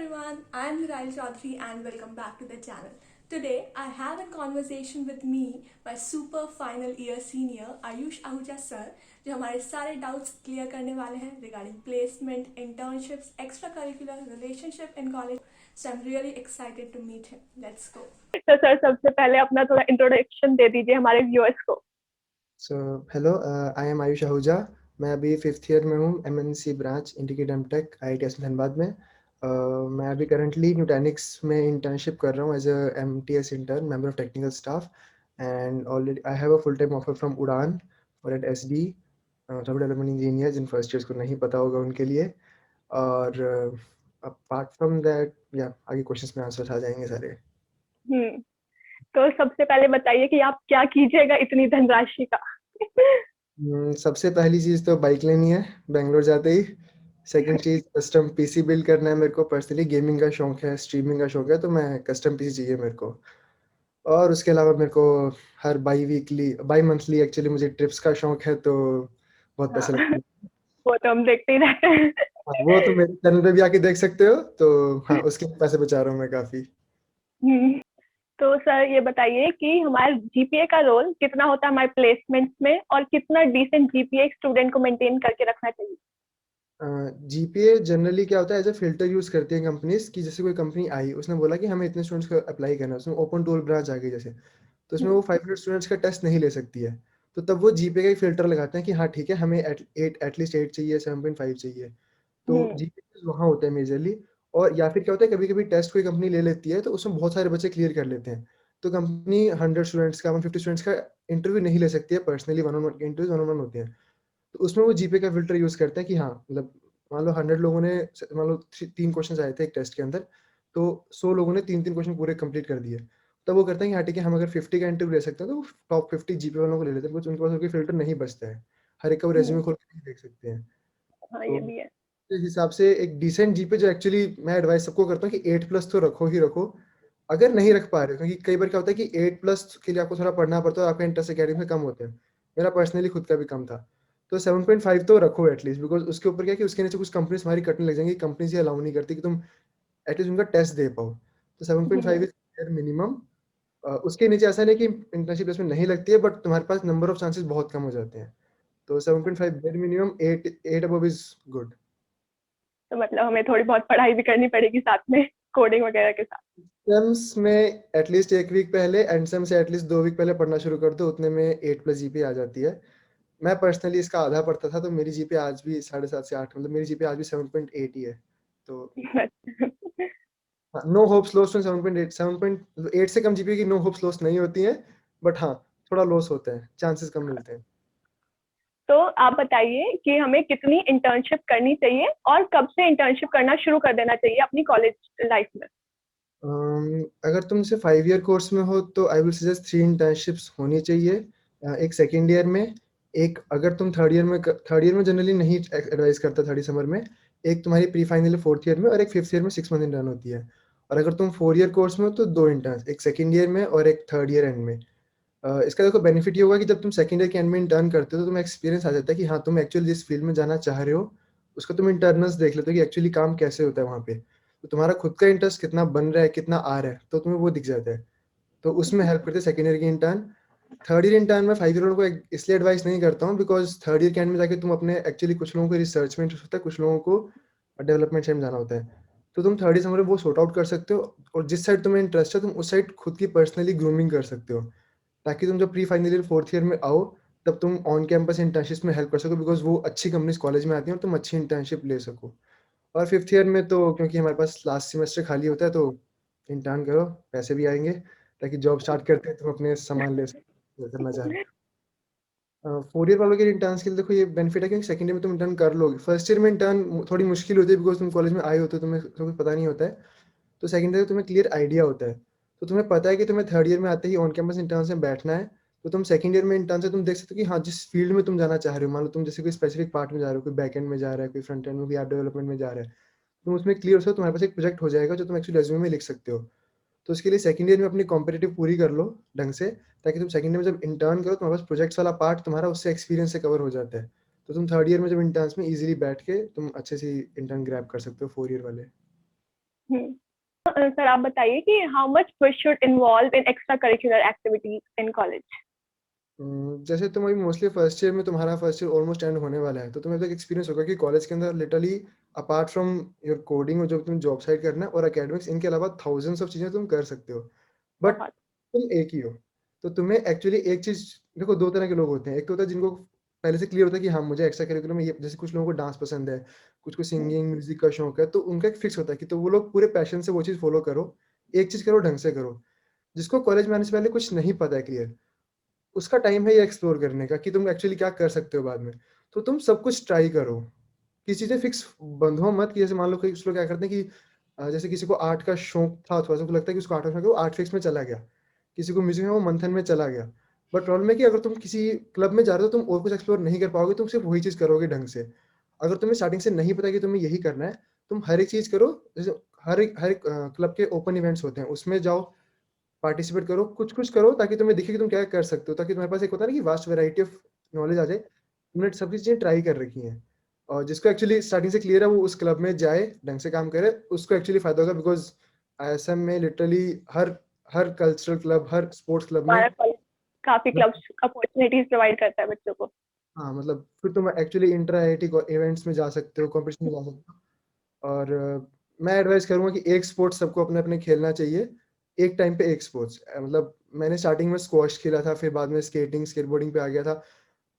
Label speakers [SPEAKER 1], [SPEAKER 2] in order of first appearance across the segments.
[SPEAKER 1] everyone, I am Nirail Chaudhary and welcome back to the channel. Today I have a conversation with me, my super final year senior Ayush Ahuja sir, जो हमारे सारे doubts clear करने वाले हैं regarding placement, internships, extracurricular, relationship in college. So I'm really excited to meet him. Let's go.
[SPEAKER 2] तो sir सबसे पहले अपना थोड़ा इंट्रोडक्शन दे दीजिए हमारे व्यूअर्स को।
[SPEAKER 3] Hello, I am Ayush Ahuja. मैं अभी 5th ईयर में हूँ, MNC branch integrated MTech IITS Dhanbad में। मैं अभी करंटली न्यूटेनिक्स में इंटर्नशिप कर रहा हूँ as a MTS intern, member of technical staff, and already I have a full time offer from Udaan और at SD software development engineer, जिन फर्स्ट ईयर्स को नहीं पता होगा उनके लिए। और अपार्ट फ्रॉम दैट या आगे क्वेश्चंस में आंसर आ जाएंगे सारे।
[SPEAKER 2] तो सबसे पहले बताइए कि आप क्या कीजिएगा इतनी धनराशि का।
[SPEAKER 3] सबसे पहली चीज तो बाइक लेनी है बेंगलोर जाते ही। सेकंड चीज कस्टम PC बिल्ड करना है मेरे को। पर्सनली गेमिंग का शौक है, स्ट्रीमिंग का शौक है, तो मैं कस्टम PC चाहिए मेरे को। और उसके अलावा मेरे को हर बाई मंथली एक्चुअली मुझे ट्रिप्स का शौक है, तो बहुत पैसे लगते हैं।
[SPEAKER 2] वो तो हम देखते ही रहते हैं।
[SPEAKER 3] हाँ, वो तो मेरे चैनल पे भी आके देख सकते हो। तो हाँ, उसके पैसे बचा रहा हूँ मैं काफी।
[SPEAKER 2] हम्म, तो सर ये बताइए कि हमारे GPA का रोल कितना होता है हमारे प्लेसमेंट में, और कितना डिसेंट GPA एक स्टूडेंट को मेंटेन करके रखना चाहिए।
[SPEAKER 3] GPA जनरली क्या होता है, एज ए फिल्टर यूज करती है कंपनीज की। जैसे कोई कंपनी आई, उसने बोला कि हमें इतने स्टूडेंट्स को अप्लाई करना है, उसमें ओपन टूल ब्रांच आ गई जैसे, तो उसमें वो 500 स्टूडेंट्स का टेस्ट नहीं ले सकती है। तो तब वो GPA का एक फिल्टर लगाते हैं कि हाँ ठीक है, हमें एटलीस्ट 8 चाहिए, 7.5 चाहिए। तो GPA वहाँ होता है मेजरली। और या फिर क्या होता है, कभी कभी टेस्ट कोई कंपनी ले लेती है, तो उसमें बहुत सारे बच्चे क्लियर कर लेते हैं, तो कंपनी 100 स्टूडेंट्स का, 150 स्टूडेंट्स का इंटरव्यू नहीं ले सकती है personally. One on one interview one on one होते हैं, तो उसमें वो GPA का फिल्टर यूज करते हैं कि हाँ, मतलब मान लो 100 लोगों ने, मान लो 3 क्वेश्चन आए थे एक टेस्ट के अंदर, तो 100 लोगों ने 3 क्वेश्चन पूरे कंप्लीट कर दिए। तब वो करते हैं कि हाँ ठीक है, हम अगर 50 का इंटरव्यू ले सकते हैं, तो टॉप 50 GPA वालों को ले लेते हैं, कुछ उनके पास कोई फिल्टर नहीं बचता है। हर एक का वो रेज्यूमे खोल के नहीं देख सकते हैं।
[SPEAKER 2] हाँ,
[SPEAKER 3] तो
[SPEAKER 2] ये भी है।
[SPEAKER 3] इस हिसाब से एक डिसेंट GPA, जो एक्चुअली मैं एडवाइस सबको करता हूँ कि 8+ तो रखो ही रखो। अगर नहीं रख पा रहे हो, क्योंकि कई बार क्या होता है कि 8+ के लिए आपको थोड़ा पढ़ना पड़ता है, आपका इंटरेस्ट एकेडमी में कम होते हैं। मेरा पर्सनली खुद का भी कम था, तो 7.5 तो रखो एटलीस्ट। बिकॉज उसके ऊपर क्या है कि उसके नीचे कुछ कंपनीज हमारी कटने लग जाएंगी। कंपनीज ये अलाउ नहीं करती कि तुम एटलीस्ट उनका टेस्ट दे पाओ। तो 7.5 इज मिनिमम। उसके नीचे ऐसा नहीं कि इंटर्नशिप इसमें नहीं लगती है, बट तुम्हारे पास नंबर ऑफ चांसेस बहुत कम हो जाते हैं। तो 7.5 बेर मिनिमम, 8 अबव इज गुड।
[SPEAKER 2] तो मतलब हमें थोड़ी बहुत पढ़ाई भी करनी पड़ेगी साथ में, कोडिंग वगैरह के साथ।
[SPEAKER 3] सेम्स में एटलीस्ट 1 वीक पहले, एंड सेम से एटलीस्ट 2 वीक पहले पढ़ना शुरू कर दो, उतने में 8+ GPA आ जाती है। मैं पर्सनली इसका आधा पढ़ता था, तो मेरी GPA आज भी 7.5 से 8, मतलब मेरी GPA आज भी 7.8 ही है। तो नो होप्स लॉस्ट ऑन 7.8। 7.8 से कम GPA की नो होप्स लॉस्ट नहीं होती है, बट हाँ थोड़ा लॉस होता है, चांसेस कम मिलते हैं।
[SPEAKER 2] तो आप बताइए कि हमें कितनी इंटर्नशिप करनी चाहिए और कब से इंटर्नशिप करना शुरू कर देना चाहिए अपनी कॉलेज लाइफ में।
[SPEAKER 3] अगर तुम से 5 ईयर कोर्स में हो, तो आई विल सजेस्ट 3 इंटर्नशिप्स होनी चाहिए। एक सेकेंड ईयर में, एक अगर तुम थर्ड ईयर में जनरली नहीं एडवाइस करता, थर्ड समर में। एक तुम्हारी प्री फाइनल 4th ईयर में, और एक 5th ईयर में 6 मंथ इंटर्न होती है। और अगर तुम 4 ईयर कोर्स में हो, तो 2 इंटर्न, एक सेकेंड ईयर में और एक थर्ड ईयर एंड में। इसका देखो बेनिफिट ये होगा कि जब तुम सेकेंड ईयर के एंड में इंटर्न करते हो, तो तुम्हें एक्सपीरियंस आ जाता है कि हाँ तुम एक्चुअली जिस फील्ड में जाना चाह रहे हो, उसका तुम इंटरनल्स देख लेते हो कि एक्चुअली काम कैसे होता है वहाँ पे। तो तुम्हारा खुद का इंटरेस्ट कितना बन रहा है, कितना आ रहा है, तो तुम्हें वो दिख जाता है। तो उसमें हेल्प करते हैं सेकेंड ईयर की इंटर्न। थर्ड ईयर इंटर्न में 5 ईयर वालों को इसलिए एडवाइस नहीं करता हूँ, बिकॉज थर्ड ईयर के एंड में जाके तुम अपने एक्चुअली, कुछ लोगों को रिसर्च में इंटरेस्ट होता है, कुछ लोगों को डेवलपमेंट साइड में जाना होता है। तो तुम थर्ड ईयर समझ वो सॉर्ट आउट कर सकते हो, और जिस साइड तुम्हें इंटरेस्ट है, तुम उस साइड खुद की पर्सनली ग्रूमिंग कर सकते हो, ताकि तुम जब pre final year 4th year में आओ, तब तुम ऑन कैंपस इंटर्नशिप में हेल्प कर सको, बिकॉज वो अच्छी कंपनीज कॉलेज में आती हैं और तुम अच्छी इंटर्नशिप ले सको। और 5th ईयर में तो क्योंकि हमारे पास लास्ट सेमेस्टर खाली होता है, तो इंटर्न करो, पैसे भी आएंगे, ताकि जॉब स्टार्ट करते हैं तुम अपने सामान ले सको जो करना चाह रहे हो। 4 ईयर वालों के इंटर्न के लिए देखो ये बेनिफिट है, क्योंकि सेकंड ईयर में तुम इंटर्न कर लोगे। फर्स्ट ईयर में इंटर्न थोड़ी मुश्किल होती है, बिकॉज तुम कॉलेज में आए होते हो, तुम्हें कुछ पता नहीं होता है। तो सेकंड ईयर तुम्हें क्लियर आइडिया होता है, तो तुम्हें पता है कि तुम्हें थर्ड ईयर में आते ही ऑन कैंपस इंटर्न से बैठना है। तो तुम सेकंड ईयर में इंटर्न से तुम देख सकते हो कि हाँ जिस फील्ड में तुम जाना चाह रहे हो, मान लो तुम जैसे कोई स्पेसिफिक पार्ट में जा रहे हो, कोई बैकएंड में जा रहा है, कोई फ्रंट एंड में, कोई ऐप डेवलपमेंट में जा रहा है, तुम उसमें क्लियर हो, तुम्हारे पास एक प्रोजेक्ट हो जाएगा जो तुम एक्चुअली रेज्यूमे में लिख सकते हो। तो उसके लिए सेकंड ईयर में अपनी कॉम्पिटिटिव पूरी कर लो ढंग से, ताकि तुम सेकंड ईयर में जब इंटर्न करो, तुम्हारे पास प्रोजेक्ट्स वाला पार्ट तुम्हारा उससे एक्सपीरियंस से कवर हो जाता है। तो तुम थर्ड ईयर में जब इंटर्न्स में इजीली बैठ के तुम अच्छे से इंटर्न ग्रैब कर सकते हो 4 ईयर वाले।
[SPEAKER 2] सर आप बताइए कि how much we should involve in extra curricular activities in college.
[SPEAKER 3] जैसे तुम अभी मोस्टली फर्स्ट ईयर में, तुम्हारा फर्स्ट ईयर ऑलमोस्ट एंड होने वाला है, तो तुम्हें तो एक्सपीरियंस होगा कि कॉलेज के अंदर literally apart from your coding और जो तुम जॉब साइड करना है और एकेडमिक्स, इनके अलावा थाउजेंड्स ऑफ चीज़ें तुम कर सकते हो, बट
[SPEAKER 2] बहुत।
[SPEAKER 3] तुम एक ही हो। तो तुम्हें एक्चुअली एक चीज़, देखो दो तरह के लोग होते हैं। एक तो होता है जिनको पहले से क्लियर होता है कि हाँ मुझे एक्स्ट्रा करिकुलर में ये, जैसे कुछ लोगों को डांस पसंद है, कुछ को सिंगिंग म्यूजिक का शौक है, तो उनका एक फिक्स होता है कि तो वो लोग पूरे पैशन से वो चीज़ फॉलो करो, एक चीज़ करो ढंग से करो। जिसको कॉलेज में आने से पहले कुछ नहीं पता है क्लियर, उसका टाइम है ये एक्सप्लोर करने का कि तुम एक्चुअली क्या कर सकते हो बाद में। तो तुम सब कुछ ट्राई करो। किसी चीज़ें फिक्स बंधो मत कि जैसे मान लो कुछ लोग क्या करते हैं कि जैसे किसी को आर्ट का शौक था, थोड़ा-सा उसको लगता है कि उसको आर्ट का शौक है, वो आर्ट फिक्स में चला गया। किसी को म्यूज़िक में, वो मंथन में चला गया। बट प्रॉब्लम है कि अगर तुम किसी क्लब में जा रहे हो तो तुम और कुछ एक्सप्लोर नहीं कर पाओगे, तुम सिर्फ़ वही चीज़ करोगे ढंग से। अगर तुम्हें स्टार्टिंग से नहीं पता कि तुम्हें यही करना है, तुम हर एक चीज़ करो। जैसे हर एक क्लब के ओपन इवेंट्स होते हैं, उसमें जाओ, पार्टिसिपेट करो, कुछ-कुछ करो ताकि तुम्हें दिखे कि तुम क्या कर सकते हो, ताकि तुम्हारे पास एक होता है ना कि वास्ट वैरायटी ऑफ नॉलेज आ जाए। तुमने सभी चीज़ें ट्राई कर रखी हैं और जिसको एक्चुअली स्टार्टिंग से क्लियर है वो उस क्लब में जाए, ढंग से काम करे, उसको एक्चुअली फ़ायदा होगा। बिकॉज़ आईएसएम में लिटरली हर हर कल्चरल क्लब, हर स्पोर्ट्स क्लब में
[SPEAKER 2] हमारा कॉलेज काफी
[SPEAKER 3] मतलब
[SPEAKER 2] क्लब्स अपॉर्चुनिटीज प्रोवाइड करता है बच्चों को।
[SPEAKER 3] हाँ, मतलब फिर तुम एक्चुअली इंटर आईआईटी को इवेंट्स में जा सकते हो, कॉम्पिटिशन में जा सकते हो। और मैं एडवाइस करूँगा कि एक स्पोर्ट्स सबको अपने-अपने खेलना चाहिए। एक टाइम पे एक स्पोर्ट्स, मतलब मैंने स्टार्टिंग में स्क्वॉश खेला था, फिर बाद में स्केटिंग, स्केटबोर्डिंग पे आ गया था।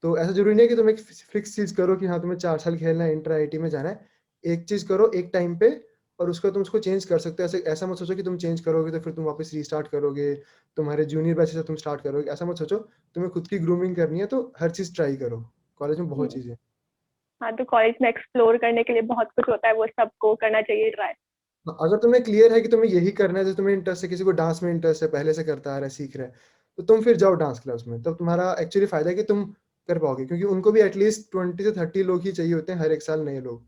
[SPEAKER 3] तो ऐसा ज़रूरी नहीं है कि तुम एक फिक्स चीज़ करो कि हाँ, तुम्हें 4 साल खेलना है, इंटर आईआईटी में जाना है। एक चीज़ करो एक टाइम पे और उसको तुम उसको चेंज कर सकते हो। ऐसे ऐसा मत सोचो कि तुम चेंज करोगे तो फिर तुम वापस रीस्टार्ट करोगे, तुम्हारे जूनियर बैच से तुम स्टार्ट करोगे, ऐसा मत सोचो। तुम्हें खुद की ग्रूमिंग करनी है तो हर चीज़ ट्राई करो। कॉलेज में बहुत
[SPEAKER 2] हम्म,
[SPEAKER 3] चीज़ें हैं।
[SPEAKER 2] हाँ तो कॉलेज में एक्सप्लोर करने के लिए बहुत कुछ होता है, वो सबको करना चाहिए ट्राई।
[SPEAKER 3] अगर तुम्हें क्लियर है कि तुम्हें यही करना है, जैसे तुम्हें इंटरेस्ट है, किसी को डांस में इंटरेस्ट है, पहले से करता आ रहा है, सीख रहा है, तो तुम फिर जाओ डांस क्लास में। तब तुम्हारा एक्चुअली फ़ायदा है कि तुम कर पाओगे, क्योंकि उनको भी एटलीस्ट 20 से 30 लोग ही चाहिए होते हैं हर एक साल, नए लोग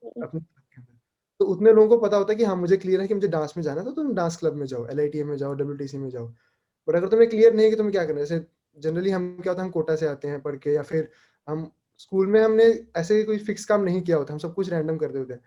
[SPEAKER 3] अपने क्लब के अंदर। तो उतने लोगों को पता होता है कि हाँ, मुझे क्लियर है कि मुझे डांस में जाना है, तो तुम डांस क्लब में जाओ, एलआईटीए में जाओ, डब्ल्यूटीसी में जाओ। और अगर तुम्हें क्लियर नहीं है कि तुम्हें क्या करना है, जैसे जनरली हम क्या होता है, हम कोटा से आते हैं पढ़ के, या फिर हम स्कूल में हमने ऐसे कोई फिक्स काम नहीं किया होता, हम सब कुछ रैंडम कर देते होते हैं।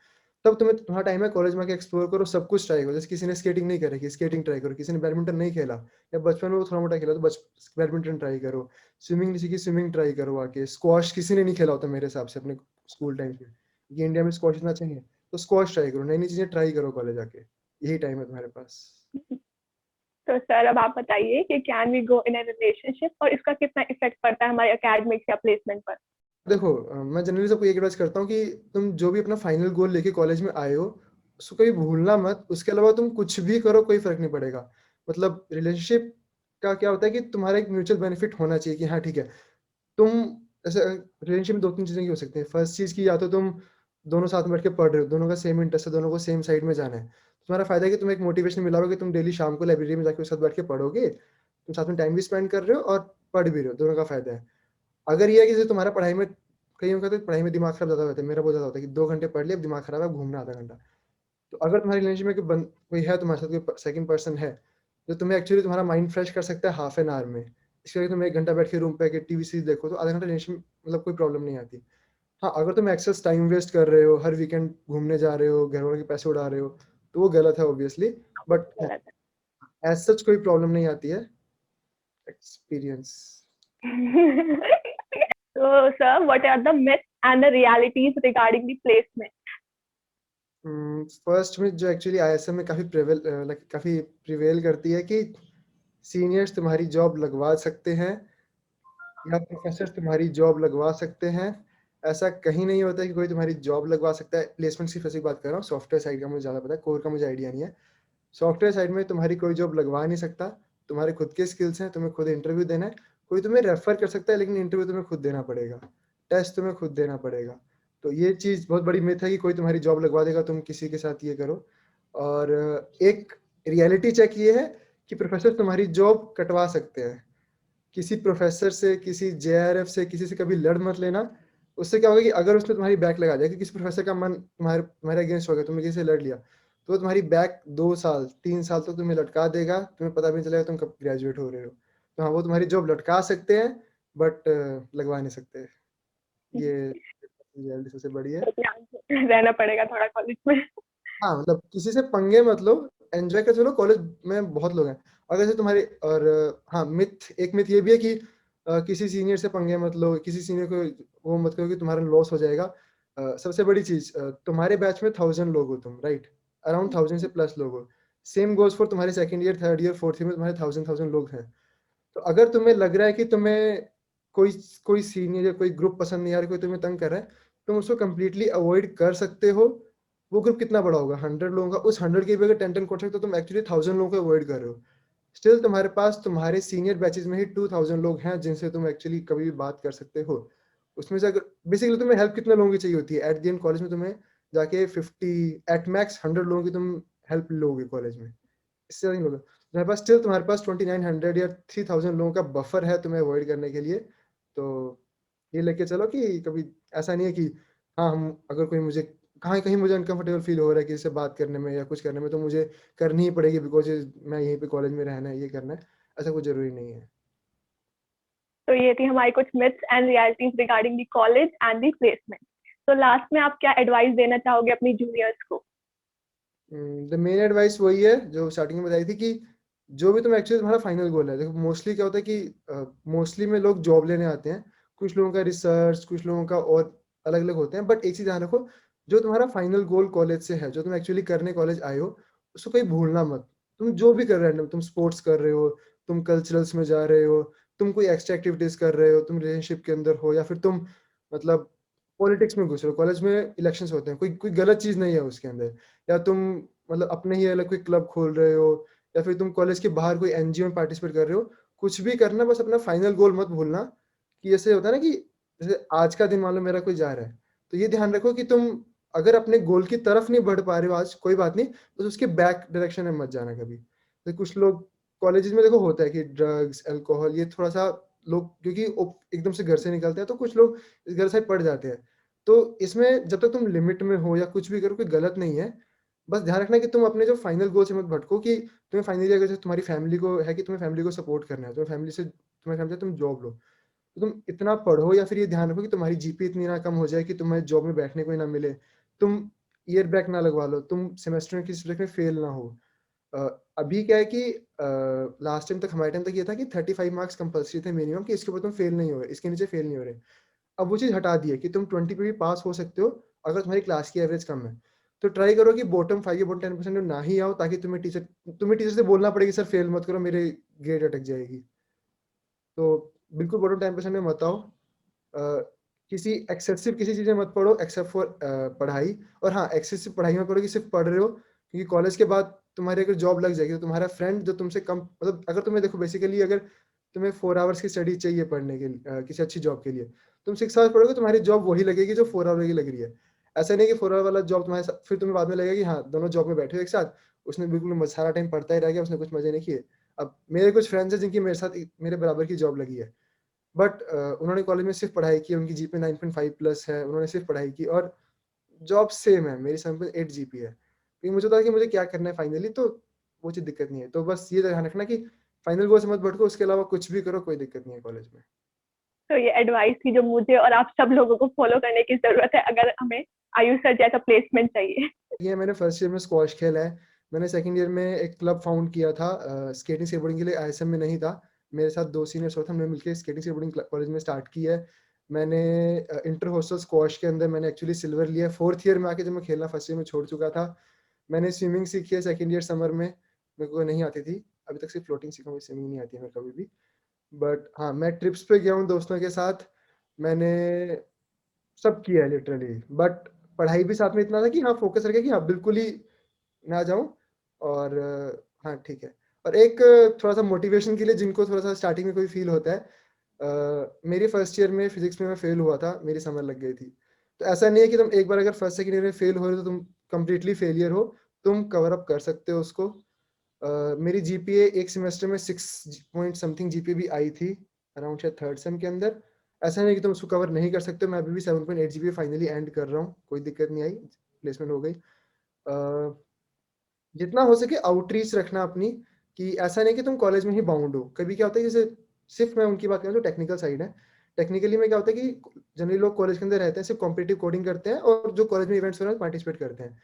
[SPEAKER 3] तब तुम्हारा टाइम है कॉलेज में आके एक्सप्लोर करो, सब कुछ ट्राई करो। जैसे किसी ने स्केटिंग नहीं करी, स्केटिंग ट्राई करो, किसी ने बैडमिंटन नहीं खेला या बचपन में वो थोड़ा मोटा खेला तो बैडमिंटन ट्राई करो, स्विमिंग नहीं सीखी, स्विमिंग ट्राई करो आके। स्क्वॉश किसी ने नहीं खेला होता मेरे हिसाब से अपने स्कूल टाइम पे, ये इंडिया में स्क्वॉश इतना चाहिए, तो स्क्वॉश ट्राई करो, नई नई चीजें ट्राई करो कॉलेज आके। यही टाइम है तुम्हारे पास।
[SPEAKER 2] तो सर अब आप बताइए कि can we go in a relationship और इसका कितना इफेक्ट पड़ता है हमारे एकेडमिक्स या प्लेसमेंट पर।
[SPEAKER 3] देखो मैं जनरली सबको ये एडवाइस करता हूँ कि तुम जो भी अपना फाइनल गोल लेके कॉलेज में आए हो, उसको कभी भूलना मत। उसके अलावा तुम कुछ भी करो, कोई फ़र्क नहीं पड़ेगा। मतलब रिलेशनशिप का क्या होता है कि तुम्हारा एक म्यूचुअल बेनिफिट होना चाहिए कि हाँ, ठीक है। तुम ऐसे रिलेशनशिप में 2-3 चीज़ें की हो सकती हैं। फर्स्ट चीज़ कि या तो तुम दोनों साथ में बैठ के पढ़ रहे हो, दोनों का सेम इंटरेस्ट है, दोनों को सेम साइड में जाना है। तुम्हारा फ़ायदा है कि तुम्हें एक मोटिवेशन मिला होगा कि तुम डेली शाम को लाइब्रेरी में जाके उसके साथ बैठ के पढ़ोगे। तुम साथ में टाइम भी स्पेंड कर रहे हो और पढ़ भी रहे हो, दोनों का फ़ायदा है। अगर ये है कि जैसे तुम्हारा पढ़ाई में, कईयों का तो पढ़ाई में दिमाग खराब ज़्यादा होता है, मेरा बहुत ज़्यादा होता है कि 2 घंटे पढ़ लिया, अब दिमाग खराब है, अब घूमना आधा घंटा। तो अगर तुम्हारी रिलेशनशिप में कोई है, तुम्हारे साथ कोई सेकंड पर्सन है, जो तुम्हें एक्चुअली तुम्हारा माइंड फ्रेश कर सकता है हाफ एन आवर में, इसके लिए तुम 1 घंटा बैठ के रूम पे आके टीवी सीरीज़ देखो, तो आधा घंटा रिलेशनशिप मतलब कोई प्रॉब्लम नहीं आती। हाँ, अगर तुम एक्सेस टाइम वेस्ट कर रहे हो, हर वीकेंड घूमने जा रहे हो, घर वालों के पैसे उड़ा रहे हो, तो वो गलत है ऑब्वियसली। बट हाँ,
[SPEAKER 2] गलत
[SPEAKER 3] एज़ सच कोई प्रॉब्लम नहीं आती है। एक्सपीरियंस।
[SPEAKER 2] है। तो sir what are the myths and the realities regarding the placement.
[SPEAKER 3] First में जो एक्चुअली आईएसएम में काफ़ी प्रिवेल करती है कि सीनियर्स तुम्हारी जॉब लगवा सकते हैं या प्रोफेसर तुम्हारी जॉब लगवा सकते हैं। ऐसा कहीं नहीं होता है कि कोई तुम्हारी जॉब लगवा सकता है। प्लेसमेंट्स की फैसी बात कर रहा हूँ, सॉफ्टवेयर साइड का मुझे ज़्यादा पता है, कोर का मुझे आइडिया नहीं है। सॉफ्टवेयर साइड में तुम्हारी कोई जॉब लगवा नहीं सकता। तुम्हारे खुद के स्किल्स हैं, तुम्हें खुद इंटरव्यू देना है। कोई तुम्हें रेफर कर सकता है लेकिन इंटरव्यू तुम्हें खुद देना पड़ेगा, टेस्ट तुम्हें खुद देना पड़ेगा। तो ये चीज़ बहुत बड़ी मिथ है कि कोई तुम्हारी जॉब लगवा देगा, तुम किसी के साथ ये करो। और एक रियलिटी चेक ये है कि प्रोफेसर तुम्हारी जॉब कटवा सकते हैं। किसी प्रोफेसर से, किसी जेआरएफ से, किसी से कभी लड़ मत लेना। उससे क्या होगा कि अगर उसने तुम्हारी बैक लगा दिया कि किसी प्रोफेसर का मन तुम्हारे अगेंस्ट हो गया, तुमने किसी से लड़ लिया, तो वो तुम्हारी बैक 2 साल, 3 साल तक तुम्हें लटका देगा, तुम्हें पता भी नहीं चलेगा तुम कब ग्रेजुएट हो रहे हो। तो हाँ, वो तुम्हारी जॉब लटका सकते हैं बट लगवा नहीं सकते। ये रियलिटी सबसे बड़ी है।
[SPEAKER 2] तो ध्यान से रहना पड़ेगा थोड़ा कॉलेज में।
[SPEAKER 3] हाँ मतलब किसी से पंगे मत लो, एंजॉय कर चलो, कॉलेज में बहुत लोग हैं। अगर जैसे तुम्हारे और हाँ मिथ, एक मिथ ये भी है कि किसी सीनियर से पंगे मत लो, किसी सीनियर को वो मत करो कि तुम्हारा लॉस हो जाएगा। सबसे बड़ी चीज, तुम्हारे बैच में 1000 लोग हो तुम, राइट? अराउंड 1000 से प्लस लोग हो। सेम गोज फॉर तुम्हारे second year, third year, fourth year में तुम्हारे 1000 लोग हैं। तो अगर तुम्हें लग रहा है कि तुम्हें कोई कोई सीनियर या कोई ग्रुप पसंद नहीं आ रहा, कोई तुम्हें तंग कर रहा है, तुम उसको कंप्लीटली अवॉइड कर सकते हो। वो ग्रुप कितना बड़ा होगा, 100 लोगों का, उस 100 की भी अगर 10 कॉन्टेक्ट सकते हो, तो तुम एक्चुअली 1000 लोगों को अवॉइड कर रहे हो। स्टिल तुम्हारे पास तुम्हारे सीनियर बैचेस में ही 2000 लोग हैं जिनसे तुम एक्चुअली कभी भी बात कर सकते हो। उसमें से अगर बेसिकली तुम्हें हेल्प कितने लोगों की चाहिए होती है एट द एंड कॉलेज में, तुम्हें जाके 50 एट मैक्स 100 लोगों की तुम हेल्प लोगे कॉलेज में, इससे ज़्यादा नहीं लोगे। तुम्हारे पास स्टिल तुम्हारे पास 2900 या 3000 लोगों का बफर है तुम्हें अवॉइड करने के लिए। तो ये लेके चलो कि कभी ऐसा नहीं है कि हाँ, हम अगर कोई मुझे कहीं कहीं मुझे अनकंफर्टेबल फील हो रहा है किसी से बात करने में या कुछ करने में, तो मुझे करनी ही पड़ेगी बिकॉज़ मैं यहीं पे कॉलेज में रहना है, ये करना है, ऐसा कुछ ज़रूरी नहीं है।
[SPEAKER 2] तो ये थी हमारी कुछ myths and realities regarding the college and the placement. तो लास्ट में आप क्या एडवाइस देना चाहोगे अपनी जूनियर्स को?
[SPEAKER 3] द मेन एडवाइस वही है जो स्टार्टिंग में बताई थी कि जो भी तुम एक्चुअली तुम्हारा फाइनल गोल है, देखो मोस्टली क्या होता है कि मोस्टली में लोग जॉब लेने आते हैं, कुछ लोगों का रिसर्च, कुछ लोगों का और अलग अलग होते हैं, बट एक चीज ध्यान रखो, जो तुम्हारा फाइनल गोल कॉलेज से है, जो तुम एक्चुअली करने कॉलेज आए हो, उसको कहीं भूलना मत। तुम जो भी कर रहे हो, तुम स्पोर्ट्स कर रहे हो, तुम कल्चरल्स में जा रहे हो, तुम कोई एक्स्ट्रा एक्टिविटीज कर रहे हो, तुम रिलेशनशिप के अंदर हो, या फिर तुम मतलब पॉलिटिक्स में घुस रहे हो, कॉलेज में इलेक्शंस होते हैं, कोई कोई गलत चीज नहीं है उसके अंदर, या तुम मतलब अपने ही अलग कोई क्लब खोल रहे हो, या फिर तुम कॉलेज के बाहर कोई एनजीओ में पार्टिसिपेट कर रहे हो, कुछ भी करना, बस अपना फाइनल गोल मत भूलना। कि जैसे होता है ना कि जैसे आज का दिन मान लो मेरा कोई जा रहा है, तो ये ध्यान रखो कि तुम अगर अपने गोल की तरफ नहीं बढ़ पा रहे हो आज, कोई बात नहीं, तो उसके बैक डायरेक्शन में मत जाना कभी। तो कुछ लोग कॉलेजेस में देखो होता है कि ड्रग्स, अल्कोहल, ये थोड़ा सा लोग क्योंकि एकदम से घर से निकलते हैं, तो कुछ लोग इस घर से पड़ जाते हैं। तो इसमें जब तक तुम लिमिट में हो या कुछ भी करो, कोई गलत नहीं है। बस ध्यान रखना कि तुम अपने जो फाइनल गोल से मत भटको, कि तुम्हें फाइनली अगर जैसे तुम्हारी फैमिली को है कि तुम्हें फैमिली को सपोर्ट करना है, तुम्हारी फैमिली से तुम जॉब लो, तो तुम इतना पढ़ो, या फिर ये ध्यान रखो कि तुम्हारी जीपी इतनी ना कम हो जाए कि तुम्हें जॉब में बैठने को ही ना मिले, तुम ईयर बैक ना लगवा लो, तुम सेमेस्टर में किसी सब्जेक्ट में फेल ना हो। अ, अभी क्या है कि लास्ट टाइम तक, हमारे टाइम तक ये था कि 35 मार्क्स कंपल्सरी थे मिनिमम, कि इसके ऊपर तुम फेल नहीं हो रहे, इसके नीचे फेल नहीं हो रहे। अब वो चीज़ हटा दी है कि तुम 20 पे भी पास हो सकते हो अगर तुम्हारी क्लास की एवरेज कम है। तो ट्राई करो कि बॉटम 5 या बॉटम 10% में ना ही आओ, ताकि तुम्हें टीचर से बोलना पड़े कि सर फेल मत करो, मेरे ग्रेड अटक जाएगी। तो बिल्कुल बॉटम 10% में मत आओ। किसी एक्सेसिव किसी चीज़ में मत पढ़ो एक्सेप्ट फॉर पढ़ाई। और हाँ, एक्सेसिव पढ़ाई में पढ़ो कि सिर्फ पढ़ रहे हो, क्योंकि कॉलेज के बाद तुम्हारी अगर जॉब लग जाएगी, तो तुम्हारा फ्रेंड जो तुमसे कम, मतलब अगर तुम्हें देखो बेसिकली अगर तुम्हें 4 आवर्स की स्टडी चाहिए पढ़ने के लिए, किसी अच्छी जॉब के लिए, तुम 6 आवर्स पढ़ोगे, तुम्हारी जॉब वही लगेगी जो 4 आवर की लग रही है। ऐसा नहीं कि 4 आवर वाला जॉब तुम्हारे साथ फिर तुम्हें बाद में लगेगा कि हाँ, दोनों जॉब में बैठे हो एक साथ, उसने बिल्कुल सारा टाइम पढ़ता ही रह गया, उसने कुछ मज़े नहीं किए। अब मेरे कुछ फ्रेंड्स हैं जिनकी मेरे साथ मेरे बराबर की जॉब लगी है। बट उन्होंने कॉलेज में सिर्फ़ पढ़ाई की, उनकी जीपीए 9.5 प्लस है, उन्होंने सिर्फ़ पढ़ाई की और जॉब सेम है, मेरी 7.8 जीपीए है। क्योंकि मुझे पता है कि मुझे क्या करना है फाइनली, तो वो चीज़ दिक्कत नहीं है। तो बस ये ध्यान रखना कि फाइनल गोल से मत भटको, उसके अलावा कुछ भी करो, कोई दिक्कत नहीं है कॉलेज में।
[SPEAKER 2] तो ये एडवाइस थी जो मुझे और आप सब लोगों को फॉलो करने की जरूरत है अगर हमें आयुष सर जैसा प्लेसमेंट चाहिए।
[SPEAKER 3] ये मैंने फर्स्ट ईयर में स्क्वॉश खेला है। मैंने सेकंड ईयर में एक क्लब फाउंड किया था स्केटिंग स्केटबोर्डिंग के लिए, आईएसएम में नहीं था। मेरे साथ 2 सीनियर्स और थे, हमने मिलके स्केटिंग स्केटबोर्डिंग कॉलेज में स्टार्ट की है। मैंने इंटर हॉस्टल स्क्वॉश के अंदर मैंने एक्चुअली सिल्वर लिया है। 4th ईयर में आके जब मैं खेलना फर्स्ट ईयर में छोड़ चुका था। मैंने स्विमिंग सीखी है सेकंड ईयर समर में, मेरे को नहीं आती थी। अभी तक सिर्फ फ्लोटिंग सीखा हूँ, स्विमिंग नहीं आती है मेरे को अभी भी। बट हाँ, मैं ट्रिप्स पे गया हूँ दोस्तों के साथ। मैंने सब किया है लिटरली, बट पढ़ाई भी साथ में इतना था कि हाँ, फ़ोकस रखे कि हाँ, बिल्कुल ही ना जाऊँ। और हाँ, ठीक है। और एक थोड़ा-सा मोटिवेशन के लिए जिनको थोड़ा-सा स्टार्टिंग में कोई फ़ील होता है, मेरी फर्स्ट ईयर में फिज़िक्स में मैं फ़ेल हुआ था, मेरी समर लग गई थी। तो ऐसा नहीं है कि तुम एक बार अगर फर्स्ट सेकंड ईयर में फ़ेल हो रहे हो तो तुम कंप्लीटली फेलियर हो, तुम कवर अप कर सकते हो उसको। मेरी जीपीए एक सेमेस्टर में 6 पॉइंट समथिंग जीपीए भी आई थी, अराउंड शायद थर्ड सेम के अंदर। ऐसा नहीं है कि तुम उसको कवर नहीं कर सकते, मैं अभी भी 7.8 जीपीए फाइनली एंड कर रहा हूँ, कोई दिक्कत नहीं आई, प्लेसमेंट हो गई। जितना हो सके आउटरीच रखना अपनी, कि ऐसा नहीं कि तुम कॉलेज में ही बाउंड हो। कभी क्या होता है, जैसे सिर्फ़ मैं उनकी बात कर रहा हूँ जो टेक्निकल साइड है। टेक्निकली में क्या होता है कि जनरली लोग कॉलेज के अंदर रहते हैं, सिर्फ़ कॉम्पिटिटिव कोडिंग करते हैं और जो कॉलेज में इवेंट्स हो रहे हैं पार्टिसिपेट करते हैं।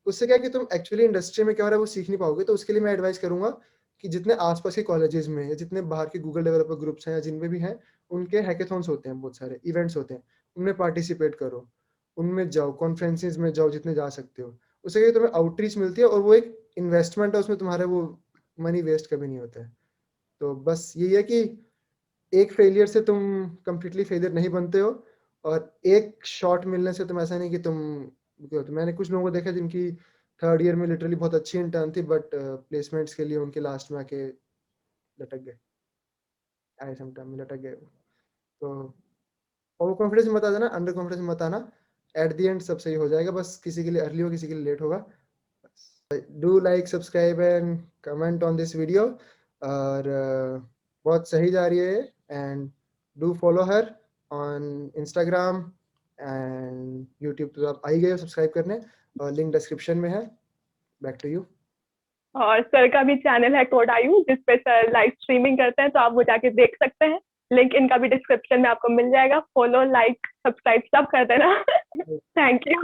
[SPEAKER 3] उससे क्या है कि तुम एक्चुअली इंडस्ट्री में क्या हो रहा है वो सीख नहीं पाओगे। तो उसके लिए मैं एडवाइस करूंगा कि जितने आसपास के कॉलेजेस में या जितने बाहर के गूगल डेवलपर ग्रुप्स हैं या जिनमें भी हैं, उनके हैकेथॉन्स होते हैं, बहुत सारे इवेंट्स होते हैं, उनमें पार्टिसिपेट करो, उनमें जाओ, कॉन्फ्रेंसेस में जाओ जितने जा सकते हो। उससे क्या है, तुम्हें आउटरीच मिलती है और वो एक इन्वेस्टमेंट है, उसमें तुम्हारा वो मनी वेस्ट कभी नहीं होता है। तो बस यही है कि एक फेलियर से तुम कंप्लीटली फेलियर नहीं बनते हो, और एक शॉट मिलने से तुम ऐसा नहीं कि तुम तो मैंने कुछ लोगों को देखा जिनकी थर्ड ईयर में लिटरली बहुत अच्छी इंटर्न थी, बट प्लेसमेंट्स के लिए उनके लास्ट में आके लटक गए, आए समटाइम में लटक गए। तो ओवर कॉन्फिडेंस मत आ जाना, अंडर कॉन्फिडेंस मत आना, एट द एंड सब सही हो जाएगा। बस किसी के लिए अर्ली हो, किसी के लिए लेट होगा। Do like, subscribe and comment on this video. और बहुत सही जा रही है। And do follow her on Instagram and YouTube. तो आप आई गए हो सब्सक्राइब करने, और लिंक डिस्क्रिप्शन में है। Back to you.
[SPEAKER 2] और सर का भी चैनल है कोड आयु, जिसपे सर लाइव स्ट्रीमिंग करते हैं, तो आप वो जाके देख सकते हैं। लिंक इनका भी डिस्क्रिप्शन में आपको मिल जाएगा। फॉलो, लाइक, सब्सक्राइब सब कर देना। Thank you.